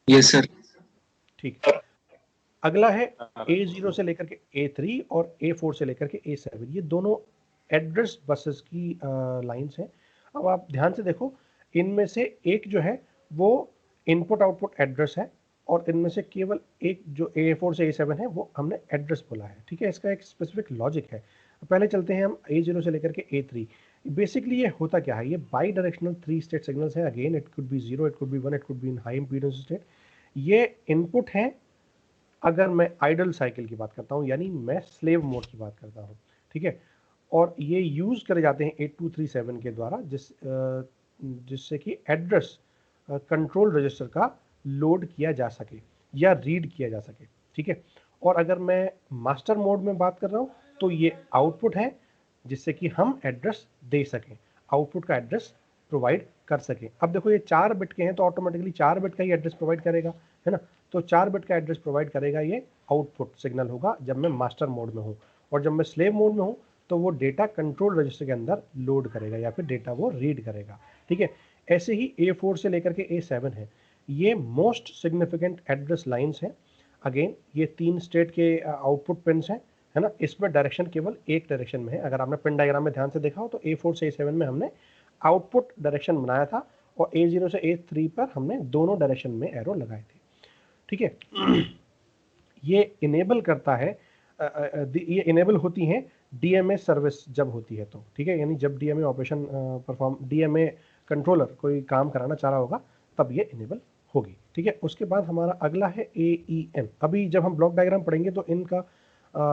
Yes sir. ठीक। अगला है A0 से लेकर के A3 और A4 से लेकर के A7, ये दोनों एड्रेस बसेस की लाइंस हैं। अब आप ध्यान से देखो, इनमें से एक जो है वो इनपुट आउटपुट एड्रेस है और इनमें से केवल एक जो A4 से A7 है वो हमने एड्रेस बोला है। ठीक है, इसका एक स्पेसिफिक लॉजिक है। पहले चलते हैं हम A0 से लेकर के A3। बेसिकली ये होता क्या है? ये बाई डायरेक्शनल 3 स्टेट सिग्नल्स हैं। Again it could be 0, it could be 1, it could be in high impedance state. ये इनपुट है अगर मैं आइडल साइकिल की बात करता हूँ, यानी मैं स्लेव मोड की बात करता हूँ। ठीक है, और ये यूज़ करे जाते हैं 8237 के द्वारा, जिससे कि एड्रेस कंट्रोल रजिस्टर का लोड किया जा सके या रीड किया जा सके। ठीक है, और अगर मैं मास्टर मोड में बात कर रहा हूँ तो ये आउटपुट है जिससे कि हम एड्रेस दे सकें, आउटपुट का एड्रेस प्रोवाइड कर सकें। अब देखो ये 4 बिट के हैं तो ऑटोमेटिकली 4 बिट का ही एड्रेस प्रोवाइड करेगा, है ना। तो 4 बिट का एड्रेस प्रोवाइड करेगा, ये आउटपुट सिग्नल होगा जब मैं मास्टर मोड में हूँ। और जब मैं स्लेव मोड में हूँ तो वो डेटा कंट्रोल रजिस्टर के अंदर लोड करेगा या फिर डेटा वो रीड करेगा। ठीक है, ऐसे ही A4 से लेकर के A7 है, ये मोस्ट सिग्निफिकेंट एड्रेस लाइंस हैं। अगेन ये 3 स्टेट के आउटपुट पिन्स हैं, है ना। इसमें डायरेक्शन केवल एक डायरेक्शन में है। अगर आपने पिन डायग्राम में ध्यान से देखा हो तो A4 से A7 में हमने आउटपुट डायरेक्शन बनाया था और A0 से A3 पर हमने दोनों डायरेक्शन में एरो लगाए थे। ठीक है, ये इनेबल करता है, ये इनेबल होती हैं डीएमए सर्विस जब होती है तो। ठीक है, यानी जब डीएमए ऑपरेशन डीएमए कंट्रोलर कोई काम कराना चाह रहा होगा तब ये इनेबल होगी। ठीक है, उसके बाद हमारा अगला है AEN। अभी जब हम ब्लॉक डायग्राम पढ़ेंगे तो इनका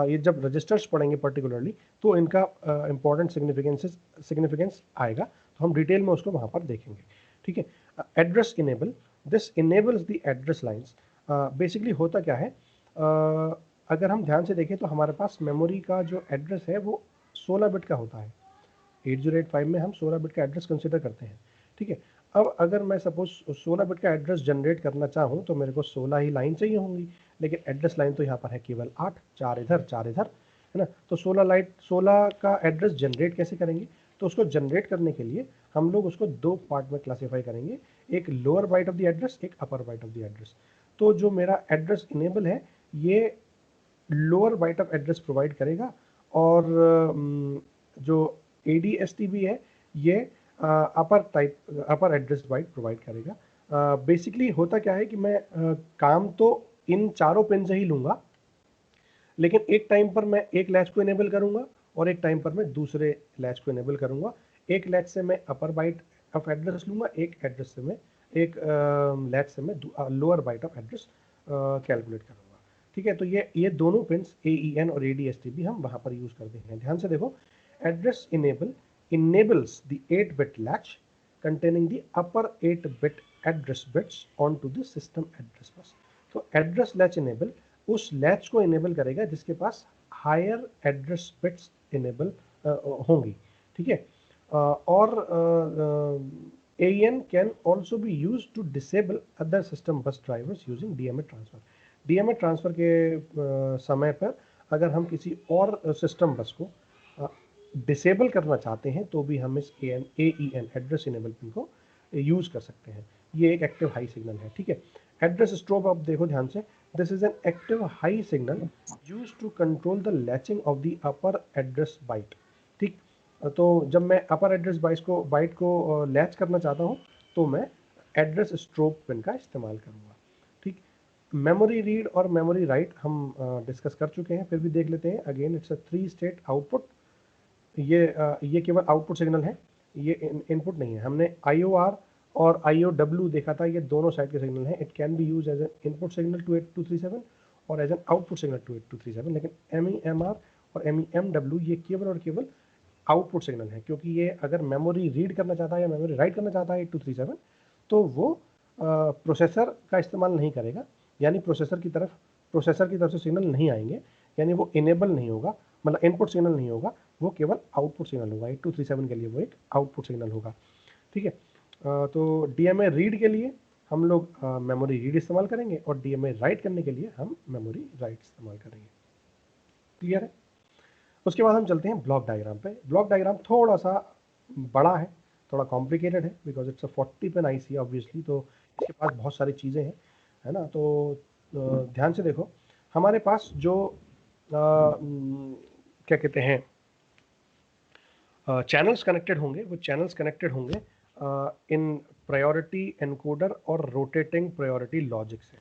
ये जब रजिस्टर्स पढ़ेंगे पर्टिकुलरली तो इनका इंपॉर्टेंट सिग्निफिकेंस आएगा, तो हम डिटेल में उसको वहाँ पर देखेंगे। ठीक है, address enable, this enables the address lines. Basically होता क्या है, अगर हम ध्यान से देखें तो हमारे पास मेमोरी का जो एड्रेस है वो 16 बिट का होता है। 8085 में हम 16 बिट का एड्रेस कंसिडर करते हैं। ठीक है, अब अगर मैं सपोज 16 बिट का एड्रेस जनरेट करना चाहूँ तो मेरे को 16 ही लाइन चाहिए होंगी, लेकिन एड्रेस लाइन तो यहाँ पर है केवल 8, 4 इधर 4 इधर, है ना। तो 16 का एड्रेस जनरेट कैसे करेंगे? तो उसको जनरेट करने के लिए हम लोग उसको 2 पार्ट में क्लासीफाई करेंगे, एक lower byte of the address, एक upper byte of the address. तो जो मेरा एड्रेस इनेबल है ये lower byte of address provide करेगा और जो ADSTB है ये अपर एड्रेस बाइट प्रोवाइड करेगा। बेसिकली होता क्या है कि मैं काम तो इन चारों पिन से ही लूँगा, लेकिन एक टाइम पर मैं एक लैच को इनेबल करूँगा और एक टाइम पर मैं दूसरे लैच को इनेबल करूँगा। एक लैच से मैं अपर बाइट ऑफ एड्रेस लूँगा, एक एड्रेस से मैं एक लैच से मैं lower byte of address calculate करूँगा। ठीक है, तो ये दोनों पिन्स AEN और ADSTB हम वहाँ पर यूज़ करते हैं। ध्यान से देखो, address enable enables the 8-bit latch containing the upper 8-bit address bits onto the system address bus। तो एड्रेस लैच इनेबल उस लैच को इनेबल करेगा जिसके पास हायर एड्रेस बिट्स इनेबल होंगी। ठीक है, और AEN can also be used to disable other system bus drivers using DMA transfer। DMA transfer के समय पर अगर हम किसी और सिस्टम बस को डिसेबल करना चाहते हैं तो भी हम इस AEN एड्रेस इनेबल पिन को यूज़ कर सकते हैं। ये एक एक्टिव हाई सिग्नल है। ठीक है, एड्रेस स्ट्रोब आप देखो ध्यान से, this is an active high signal used to control the latching of the upper address byte. तो जब मैं अपर एड्रेस बाइट को लैच करना चाहता हूँ तो मैं एड्रेस स्ट्रोब पिन का इस्तेमाल करूँगा। ठीक, मेमोरी रीड और मेमोरी राइट हम डिस्कस कर चुके हैं, फिर भी देख लेते हैं। Again it's a 3 state output. ये केवल आउटपुट सिग्नल है, ये इनपुट नहीं है। हमने IOR और IOW देखा था, ये दोनों साइड के सिग्नल हैं। It can be use as an input signal to 8237 और as an output signal to 8237, लेकिन MEMR और MEMW ये केवल और केवल आउटपुट सिग्नल है, क्योंकि ये अगर मेमोरी रीड करना चाहता है या मेमोरी राइट करना चाहता है 8237 तो वो प्रोसेसर का इस्तेमाल नहीं करेगा, यानी प्रोसेसर की तरफ से सिग्नल नहीं आएंगे, यानी वो इनेबल नहीं होगा, मतलब इनपुट सिग्नल नहीं होगा, वो केवल आउटपुट सिग्नल होगा। 8237 के लिए वो एक आउटपुट सिग्नल होगा। ठीक है, तो DMA रीड के लिए हम लोग मेमोरी रीड इस्तेमाल करेंगे और DMA राइट करने के लिए हम मेमोरी राइट इस्तेमाल करेंगे। क्लियर है? उसके बाद हम चलते हैं ब्लॉक डायग्राम पे। ब्लॉक डायग्राम थोड़ा सा बड़ा है, थोड़ा कॉम्प्लिकेटेड है, because it's a 40 pin IC obviously, तो इसके पास बहुत सारी चीज़ें हैं, है ना। तो ध्यान से देखो, हमारे पास जो क्या कहते हैं चैनल्स कनेक्टेड होंगे, वो चैनल्स कनेक्टेड होंगे इन प्रायोरिटी एनकोडर और रोटेटिंग प्रायोरिटी लॉजिक से।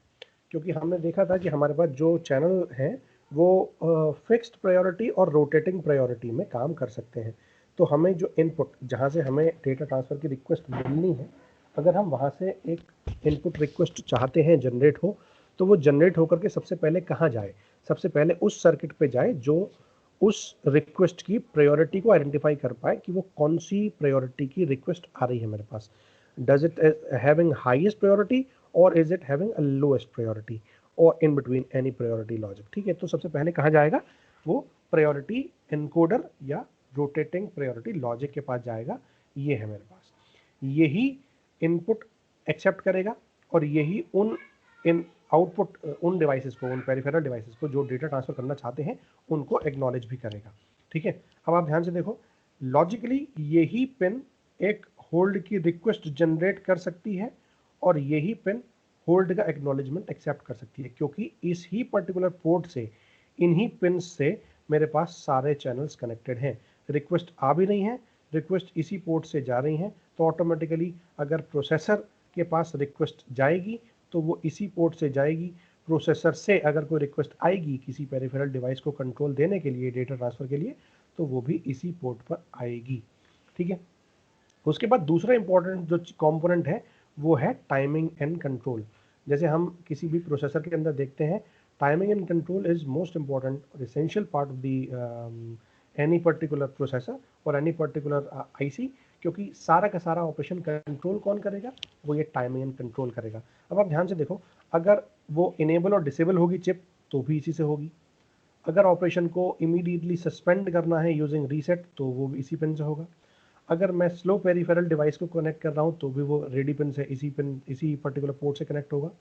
क्योंकि हमने देखा था कि हमारे पास जो चैनल हैं वो फिक्स्ड प्रायोरिटी और रोटेटिंग प्रायोरिटी में काम कर सकते हैं। तो हमें जो इनपुट, जहाँ से हमें डेटा ट्रांसफ़र की रिक्वेस्ट मिलनी है, अगर हम वहाँ से एक इनपुट रिक्वेस्ट चाहते हैं जनरेट हो, तो वो जनरेट होकर के सबसे पहले कहाँ जाए? सबसे पहले उस सर्किट पे जाए जो उस रिक्वेस्ट की प्रायोरिटी को आइडेंटिफाई कर पाए कि वो कौन सी प्रायोरिटी की रिक्वेस्ट आ रही है मेरे पास। Does it having highest priority और is it having a lowest priority और in between any priority logic. ठीक है, तो सबसे पहले कहाँ जाएगा? वो प्रायोरिटी एनकोडर या रोटेटिंग प्रायोरिटी लॉजिक के पास जाएगा। ये है मेरे पास, यही इनपुट एक्सेप्ट करेगा और यही इन आउटपुट उन डिवाइसेस को, उन पेरिफेरल डिवाइसेस को जो डेटा ट्रांसफर करना चाहते हैं उनको एक्नॉलेज भी करेगा। ठीक है, अब आप ध्यान से देखो, लॉजिकली यही पिन एक होल्ड की रिक्वेस्ट जनरेट कर सकती है और यही पिन होल्ड का एक्नॉलेजमेंट एक्सेप्ट कर सकती है, क्योंकि इस ही पर्टिकुलर पोर्ट से, इन्हीं पिन से मेरे पास सारे चैनल्स कनेक्टेड हैं। रिक्वेस्ट आ भी रही हैं, रिक्वेस्ट इसी पोर्ट से जा रही हैं, तो ऑटोमेटिकली अगर प्रोसेसर के पास रिक्वेस्ट जाएगी तो वो इसी पोर्ट से जाएगी। प्रोसेसर से अगर कोई रिक्वेस्ट आएगी किसी पेरिफेरल डिवाइस को कंट्रोल देने के लिए, डेटा ट्रांसफ़र के लिए, तो वो भी इसी पोर्ट पर आएगी। ठीक है, उसके बाद दूसरा इंपॉर्टेंट जो कंपोनेंट है वो है टाइमिंग एंड कंट्रोल। जैसे हम किसी भी प्रोसेसर के अंदर देखते हैं, timing and control is most important और essential part of the any particular processor और एनी पर्टिकुलर IC, क्योंकि सारा का सारा ऑपरेशन कंट्रोल कौन करेगा? वो ये टाइमिंग एंड कंट्रोल करेगा। अब आप ध्यान से देखो, अगर वो इनेबल और डिसेबल होगी चिप तो भी इसी से होगी। अगर ऑपरेशन को इमीडिएटली सस्पेंड करना है यूजिंग रीसेट तो वो भी इसी पिन से होगा। अगर मैं स्लो पेरिफेरल डिवाइस को कनेक्ट कर रहा हूँ तो भी वो रेडी पिन से, इसी पर्टिकुलर पोर्ट से कनेक्ट होगा।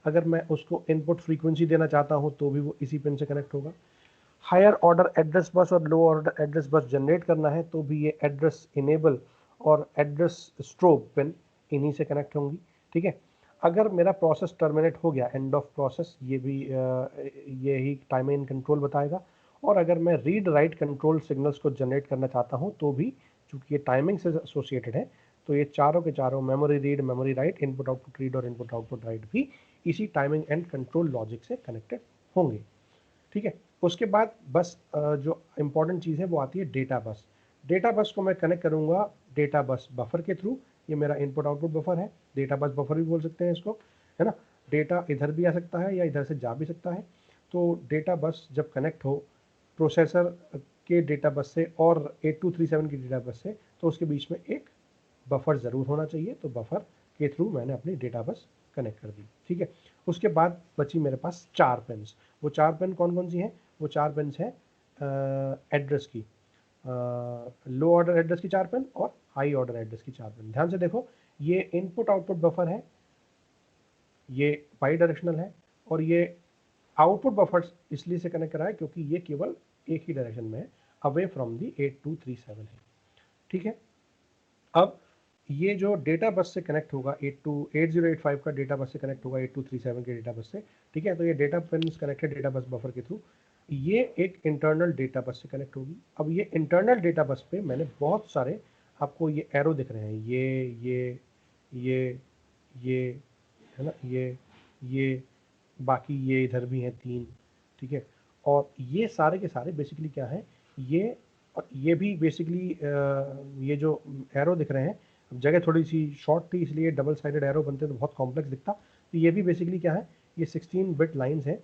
अगर मैं उसको इनपुट फ्रीक्वेंसी देना चाहता हूँ तो भी वो इसी पिन से कनेक्ट होगा। हायर ऑर्डर एड्रेस बस और लो ऑर्डर एड्रेस बस जनरेट करना है तो भी ये एड्रेस इनेबल और एड्रेस स्ट्रोब पिन इन्हीं से कनेक्ट होंगी। ठीक है, अगर मेरा प्रोसेस टर्मिनेट हो गया, एंड ऑफ प्रोसेस, ये भी यही टाइमिंग एंड कंट्रोल बताएगा। और अगर मैं रीड राइट कंट्रोल सिग्नल्स को जनरेट करना चाहता हूँ तो भी, चूँकि ये टाइमिंग से एसोसिएटेड है, तो ये चारों के चारों memory read, memory write, input output read और इनपुट आउटपुट राइट भी इसी टाइमिंग एंड कंट्रोल लॉजिक से कनेक्टेड होंगे। ठीक है, उसके बाद बस जो इम्पॉर्टेंट चीज़ है वो आती है डेटा बस। डेटा बस को मैं कनेक्ट करूँगा डेटा बस बफर के थ्रू। ये मेरा इनपुट आउटपुट बफर है, डेटा बस बफर भी बोल सकते हैं इसको, है ना। डेटा इधर भी आ सकता है या इधर से जा भी सकता है। तो डेटा बस जब कनेक्ट हो प्रोसेसर के डेटा बस से और 8237 की डेटा बस से, तो उसके बीच में एक बफर ज़रूर होना चाहिए। तो बफर के थ्रू मैंने अपनी डेटा बस कनेक्ट कर दी। ठीक है, उसके बाद बची मेरे पास 4 पिन्स। वो 4 पिन कौन कौन सी हैं? वो 4 पिन्स हैं एड्रेस की, लो ऑर्डर एड्रेस की 4 पिन और हाई ऑर्डर एड्रेस की 4 पिन। ध्यान से देखो, ये इनपुट आउटपुट बफर है, ये बाई डायरेक्शनल है, और ये आउटपुट बफर इसलिए से कनेक्ट करा है क्योंकि ये केवल एक ही डायरेक्शन में है, अवे फ्रॉम दी 8237 है। ठीक है, अब ये जो डेटा बस से कनेक्ट होगा 8085 का डेटा बस से कनेक्ट होगा 8237 के डेटा बस से, ठीक है। तो ये data pin connected data bus buffer के थ्रू, ये एक इंटरनल डेटा बस से कनेक्ट होगी। अब ये इंटरनल डेटा बस पे मैंने बहुत सारे, आपको ये एरो दिख रहे हैं, ये है ना, ये बाकी ये इधर भी हैं 3, ठीक है। और ये सारे के सारे बेसिकली क्या है, ये और ये भी बेसिकली ये जो एरो दिख रहे हैं, जगह थोड़ी सी शॉर्ट थी इसलिए डबल साइडेड एरो बनते तो बहुत कॉम्प्लेक्स दिखता। तो ये भी बेसिकली क्या है, ये 16 बिट लाइंस है,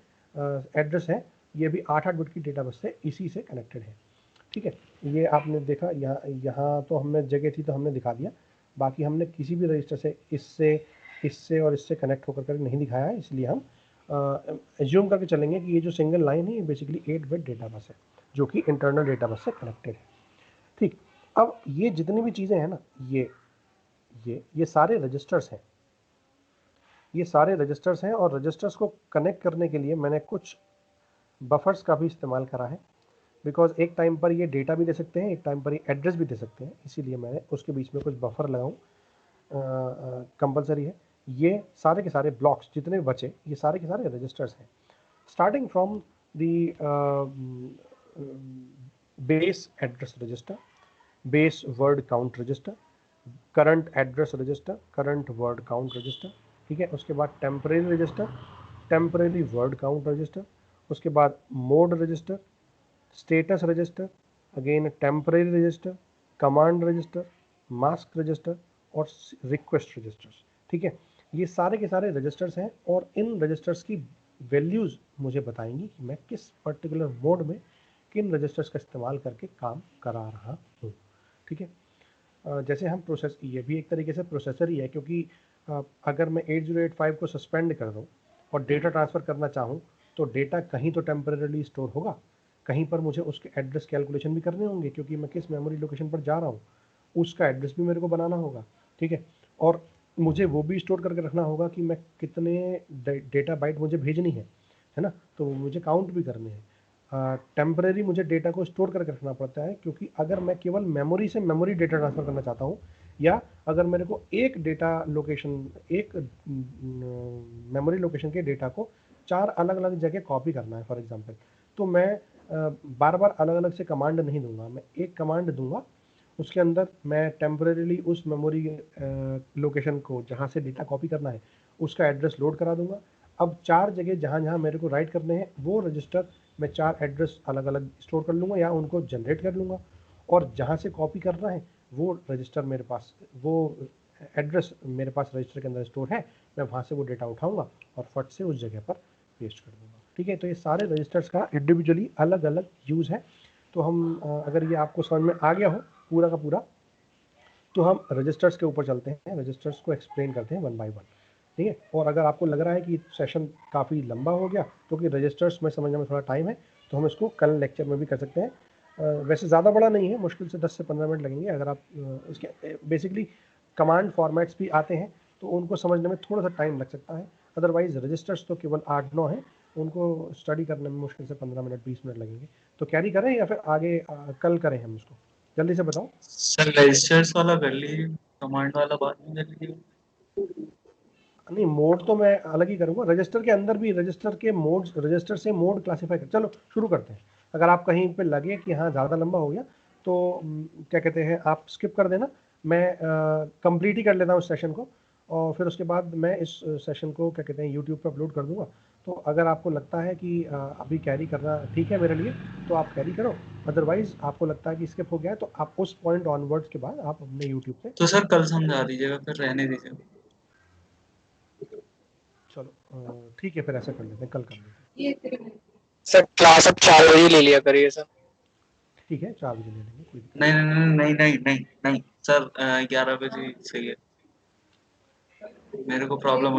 एड्रेस है, ये भी 8-8 बिट की डेटा बस से इसी से कनेक्टेड है, ठीक है। ये आपने देखा, यहाँ तो हमने जगह थी तो हमने दिखा दिया, बाकी हमने किसी भी रजिस्टर से इससे और इससे कनेक्ट होकर कर नहीं दिखाया है, इसलिए हम एज्यूम करके चलेंगे कि ये जो सिंगल लाइन है ये बेसिकली 8 बिट डेटा बस है जो कि इंटरनल डेटा बस से कनेक्टेड है, ठीक। अब ये जितनी भी चीज़ें हैं ना, ये सारे रजिस्टर्स हैं, ये सारे रजिस्टर्स हैं, और रजिस्टर्स को कनेक्ट करने के लिए मैंने कुछ बफर्स का भी इस्तेमाल करा है, बिकॉज एक टाइम पर ये डेटा भी दे सकते हैं, एक टाइम पर ये एड्रेस भी दे सकते हैं, इसीलिए मैंने उसके बीच में कुछ बफर लगाऊं, कंपलसरी है। ये सारे के सारे ब्लॉक्स जितने बचे, ये सारे के सारे रजिस्टर्स हैं, starting from the base address register, base word count register, current address register, current word count register, ठीक है। उसके बाद temporary register, temporary word count register, उसके बाद mode register, status register, again temporary register, command register, mask register और रिक्वेस्ट रजिस्टर्स, ठीक है। ये सारे के सारे रजिस्टर्स हैं, और इन रजिस्टर्स की वैल्यूज़ मुझे बताएंगी कि मैं किस पर्टिकुलर मोड में किन रजिस्टर्स का इस्तेमाल करके काम करा रहा हूँ, ठीक है। जैसे हम प्रोसेस, ये भी एक तरीके से प्रोसेसर ही है, क्योंकि अगर मैं 8085 को सस्पेंड कर दूँ और डेटा ट्रांसफ़र करना चाहूँ, तो डेटा कहीं तो टेम्परेरी स्टोर होगा, कहीं पर मुझे उसके एड्रेस कैलकुलेशन भी करने होंगे, क्योंकि मैं किस मेमोरी लोकेशन पर जा रहा हूँ उसका एड्रेस भी मेरे को बनाना होगा, ठीक है। और मुझे वो भी स्टोर करके रखना होगा कि मैं कितने डेटा बाइट मुझे भेजनी है ना, तो मुझे काउंट भी करने हैं। टेम्परेरी मुझे डेटा को स्टोर करके रखना पड़ता है, क्योंकि अगर मैं केवल मेमोरी से मेमोरी डेटा ट्रांसफ़र करना चाहता हूँ, या अगर मेरे को एक डेटा लोकेशन, एक मेमोरी लोकेशन के डेटा को 4 अलग अलग जगह कॉपी करना है फॉर एग्जांपल, तो मैं बार बार अलग अलग से कमांड नहीं दूंगा, मैं एक कमांड दूंगा, उसके अंदर मैं टेम्परेरीली उस मेमोरी लोकेशन को जहाँ से डेटा कॉपी करना है उसका एड्रेस लोड करा दूंगा। अब 4 जगह जहाँ जहाँ मेरे को राइट करने हैं वो रजिस्टर मैं 4 एड्रेस अलग अलग स्टोर कर लूँगा या उनको जनरेट कर लूँगा, और जहाँ से कॉपी करना है वो रजिस्टर मेरे पास, वो एड्रेस मेरे पास रजिस्टर के अंदर स्टोर है, मैं वहाँ से वो डेटा उठाऊँगा और फट से उस जगह पर पेस्ट कर दूँगा, ठीक है। तो ये सारे रजिस्टर्स का इंडिविजुअली अलग अलग यूज़ है। तो हम अगर ये आपको समझ में आ गया हो पूरा का पूरा, तो हम रजिस्टर्स के ऊपर चलते हैं, रजिस्टर्स को एक्सप्लेन करते हैं वन बाय वन, ठीक है। और अगर आपको लग रहा है कि सेशन काफ़ी लंबा हो गया क्योंकि रजिस्टर्स में समझने में थोड़ा टाइम है, तो हम इसको कल लेक्चर में भी कर सकते हैं। वैसे ज़्यादा बड़ा नहीं है, मुश्किल से 10 से 15 मिनट लगेंगे। अगर आप इसके बेसिकली कमांड फॉर्मेट्स भी आते हैं तो उनको समझने में थोड़ा सा टाइम लग सकता है, अदरवाइज रजिस्टर्स तो केवल 8-9 हैं, उनको स्टडी करने में मुश्किल से 15 मिनट 20 मिनट लगेंगे। तो कैरी करें या फिर आगे कल करें हम इसको, जल्दी से बताओ। सर रजिस्टर्स वाला कर लीजिए, कमांड वाला बाद में कर लीजिए। नहीं, मोड तो मैं अलग ही करूंगा, रजिस्टर के अंदर भी रजिस्टर के मोड, रजिस्टर से मोड क्लासीफाई कर। चलो शुरू करते हैं। अगर आप कहीं पे लगे कि हाँ ज़्यादा लंबा हो गया तो क्या कहते हैं, आप स्किप कर देना, मैं कंप्लीट ही कर लेता हूँ इस सेशन को, और फिर उसके बाद मैं इस सेशन को क्या कहते हैं यूट्यूब पर अपलोड कर दूंगा। तो अगर आपको लगता है कि अभी कैरी करना ठीक है मेरे लिए तो आप कैरी करो, अदरवाइज आपको लगता है कि स्किप हो गया है तो आप उस पॉइंट ऑनवर्ड्स के बाद आप अपने यूट्यूब पे। तो सर कल समझा दीजिएगा, फिर रहने दीजिए। चलो ठीक है, फिर ऐसा कर लेते हैं, कल कर लेते हैं। सर क्लास अब 4 बजे ले लिया करिए सर। ठीक है, 4 बजे ले लेंगे, कोई दिक्कत नहीं नहीं नहीं नहीं नहीं नहीं सर, 11 बजे सही है, मेरे को प्रॉब्लम हो